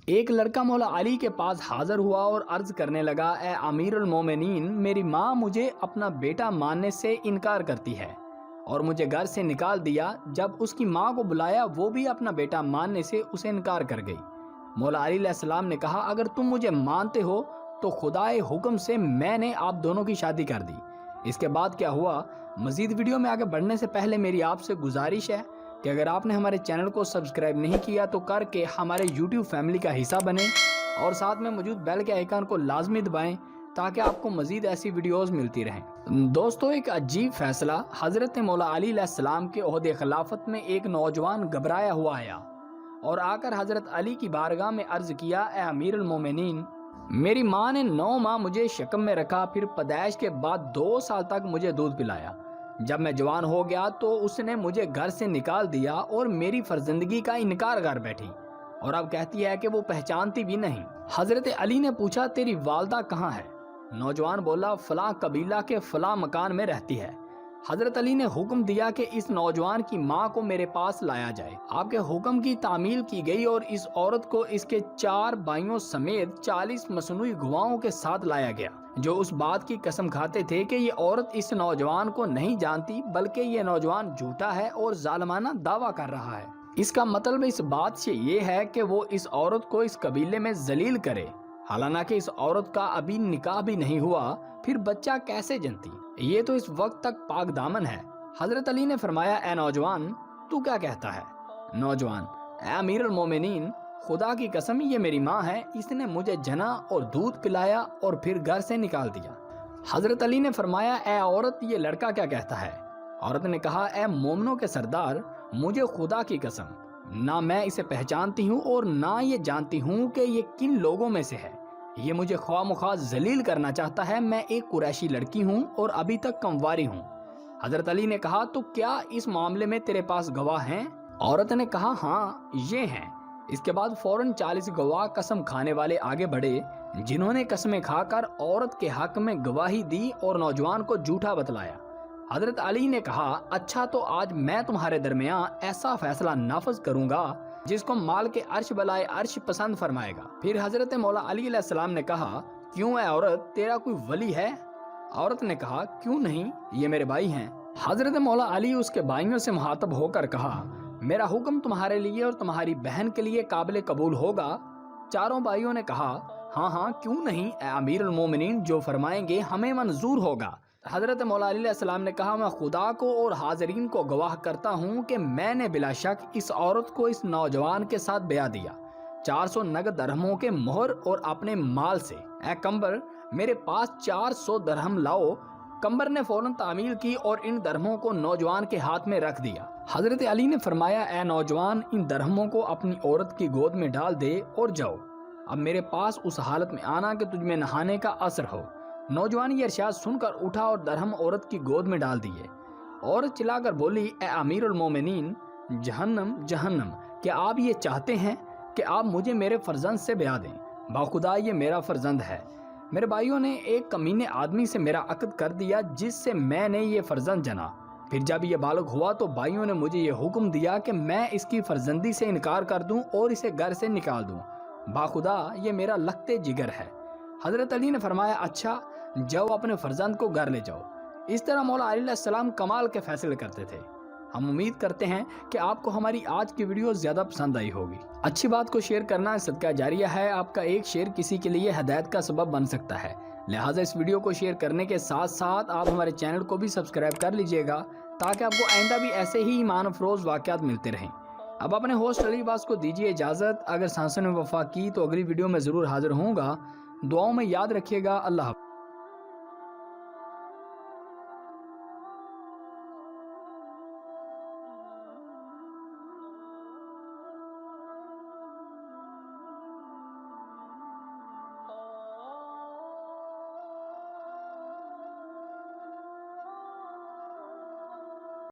ایک لڑکا مولا علی کے پاس حاضر ہوا اور عرض کرنے لگا، اے امیر المومنین، میری ماں مجھے اپنا بیٹا ماننے سے انکار کرتی ہے اور مجھے گھر سے نکال دیا۔ جب اس کی ماں کو بلایا وہ بھی اپنا بیٹا ماننے سے اسے انکار کر گئی۔ مولا علی علیہ السلام نے کہا، اگر تم مجھے مانتے ہو تو خدائے حکم سے میں نے آپ دونوں کی شادی کر دی۔ اس کے بعد کیا ہوا؟ مزید ویڈیو میں آگے بڑھنے سے پہلے میری آپ سے گزارش ہے کہ اگر آپ نے ہمارے چینل کو سبسکرائب نہیں کیا تو کر کے ہمارے یوٹیوب فیملی کا حصہ بنیں اور ساتھ میں موجود بیل کے آئیکن کو لازمی دبائیں تاکہ آپ کو مزید ایسی ویڈیوز ملتی رہیں۔ دوستو، ایک عجیب فیصلہ حضرت مولا علی علیہ السلام کے عہد خلافت میں ایک نوجوان گھبرایا ہوا آیا اور آ کر حضرت علی کی بارگاہ میں عرض کیا، اے امیر المومنین، میری ماں نے 9 ماہ مجھے شکم میں رکھا، پھر پیدائش کے بعد 2 سال تک مجھے دودھ پلایا۔ جب میں جوان ہو گیا تو اس نے مجھے گھر سے نکال دیا اور میری فرزندگی کا انکار کر بیٹھی، اور اب کہتی ہے کہ وہ پہچانتی بھی نہیں۔ حضرت علی نے پوچھا، تیری والدہ کہاں ہے؟ نوجوان بولا، فلاں قبیلہ کے فلاں مکان میں رہتی ہے۔ حضرت علی نے حکم دیا کہ اس نوجوان کی ماں کو میرے پاس لایا جائے۔ آپ کے حکم کی تعمیل کی گئی اور اس عورت کو اس کے 4 بھائیوں سمیت 40 مصنوعی گواہوں کے ساتھ لایا گیا، جو اس بات کی قسم کھاتے تھے کہ یہ عورت اس نوجوان کو نہیں جانتی، بلکہ یہ نوجوان جھوٹا ہے اور ظالمانہ دعویٰ کر رہا ہے۔ اس کا مطلب اس بات سے یہ ہے کہ وہ اس عورت کو اس قبیلے میں ذلیل کرے، حالانکہ اس عورت کا ابھی نکاح بھی نہیں ہوا، پھر بچہ کیسے جنتی؟ یہ تو اس وقت تک پاک دامن ہے۔ حضرت علی نے فرمایا، اے نوجوان، تو کیا کہتا ہے؟ نوجوان، اے امیر المومنین، خدا کی قسم یہ میری ماں ہے، اس نے مجھے جنا اور دودھ پلایا اور پھر گھر سے نکال دیا۔ حضرت علی نے فرمایا، اے عورت، یہ لڑکا کیا کہتا ہے؟ عورت نے کہا، اے مومنوں کے سردار، مجھے خدا کی قسم نہ میں اسے پہچانتی ہوں اور نہ یہ جانتی ہوں کہ یہ کن لوگوں میں سے ہے۔ یہ مجھے خواہ مخواہ ذلیل کرنا چاہتا ہے۔ میں ایک قریشی لڑکی ہوں اور ابھی تک کنواری ہوں۔ حضرت علی نے کہا، تو کیا اس معاملے میں تیرے پاس گواہ ہیں؟ عورت نے کہا، ہاں یہ ہیں۔ اس کے بعد فوراً 40 گواہ قسم کھانے والے آگے بڑھے، جنہوں نے قسمیں کھا کر عورت کے حق میں گواہی دی اور نوجوان کو جھوٹا بتلایا۔ حضرت علی نے کہا، اچھا تو آج میں تمہارے درمیان ایسا فیصلہ نافذ کروں گا جس کو مال کے عرش بلائے عرش پسند فرمائے گا۔ پھر حضرت مولا علی علیہ السلام نے کہا، کیوں اے عورت، تیرا کوئی ولی ہے؟ عورت نے کہا، کیوں نہیں، یہ میرے بھائی ہیں۔ حضرت مولا علی اس کے بھائیوں سے مخاطب ہو کر کہا، میرا حکم تمہارے لیے اور تمہاری بہن کے لیے قابل قبول ہوگا؟ چاروں بھائیوں نے کہا، ہاں ہاں کیوں نہیں اے امیر المومنین، جو فرمائیں گے ہمیں منظور ہوگا۔ حضرت مولا علی علیہ السلام نے کہا، میں خدا کو اور حاضرین کو گواہ کرتا ہوں کہ میں نے بلا شک اس عورت کو اس نوجوان کے ساتھ بیع دیا، 400 نگد درہموں کے مہر اور اپنے مال سے۔ اے کمبر، میرے پاس 400 درہم لاؤ۔ کمبر نے فوراً تعمیل کی اور ان درہموں کو نوجوان کے ہاتھ میں رکھ دیا۔ حضرت علی نے فرمایا، اے نوجوان، ان درہموں کو اپنی عورت کی گود میں ڈال دے اور جاؤ۔ اب میرے پاس اس حالت میں آنا کہ تجھ میں نہانے کا اثر ہو۔ نوجوان یہ ارشاد سن کر اٹھا اور درہم عورت کی گود میں ڈال دیے۔ عورت چلا کر بولی، اے امیر المومنین، جہنم جہنم، کیا آپ یہ چاہتے ہیں کہ آپ مجھے میرے فرزند سے بیاہ دیں؟ باخدا یہ میرا فرزند ہے۔ میرے بھائیوں نے ایک کمینے آدمی سے میرا عقد کر دیا جس سے میں نے یہ فرزند جنا۔ پھر جب یہ بالغ ہوا تو بھائیوں نے مجھے یہ حکم دیا کہ میں اس کی فرزندی سے انکار کر دوں اور اسے گھر سے نکال دوں۔ باخدا یہ میرا لختے جگر ہے۔ حضرت علی نے فرمایا، اچھا جاؤ اپنے فرزند کو گھر لے جاؤ۔ اس طرح مولا علی علیہ السلام کمال کے فیصلے کرتے تھے۔ ہم امید کرتے ہیں کہ آپ کو ہماری آج کی ویڈیو زیادہ پسند آئی ہوگی۔ اچھی بات کو شیئر کرنا صدقہ جاریہ ہے، آپ کا ایک شیئر کسی کے لیے ہدایت کا سبب بن سکتا ہے، لہٰذا اس ویڈیو کو شیئر کرنے کے ساتھ ساتھ آپ ہمارے چینل کو بھی سبسکرائب کر لیجئے گا تاکہ آپ کو آئندہ بھی ایسے ہی ایمان افروز واقعات ملتے رہیں۔ اب اپنے ہوسٹ علی عباس کو دیجیے اجازت، اگر سانسوں نے وفا کی تو اگلی ویڈیو میں ضرور حاضر ہوں گا۔ دعاؤں میں یاد رکھیے گا۔ اللہ حافظ۔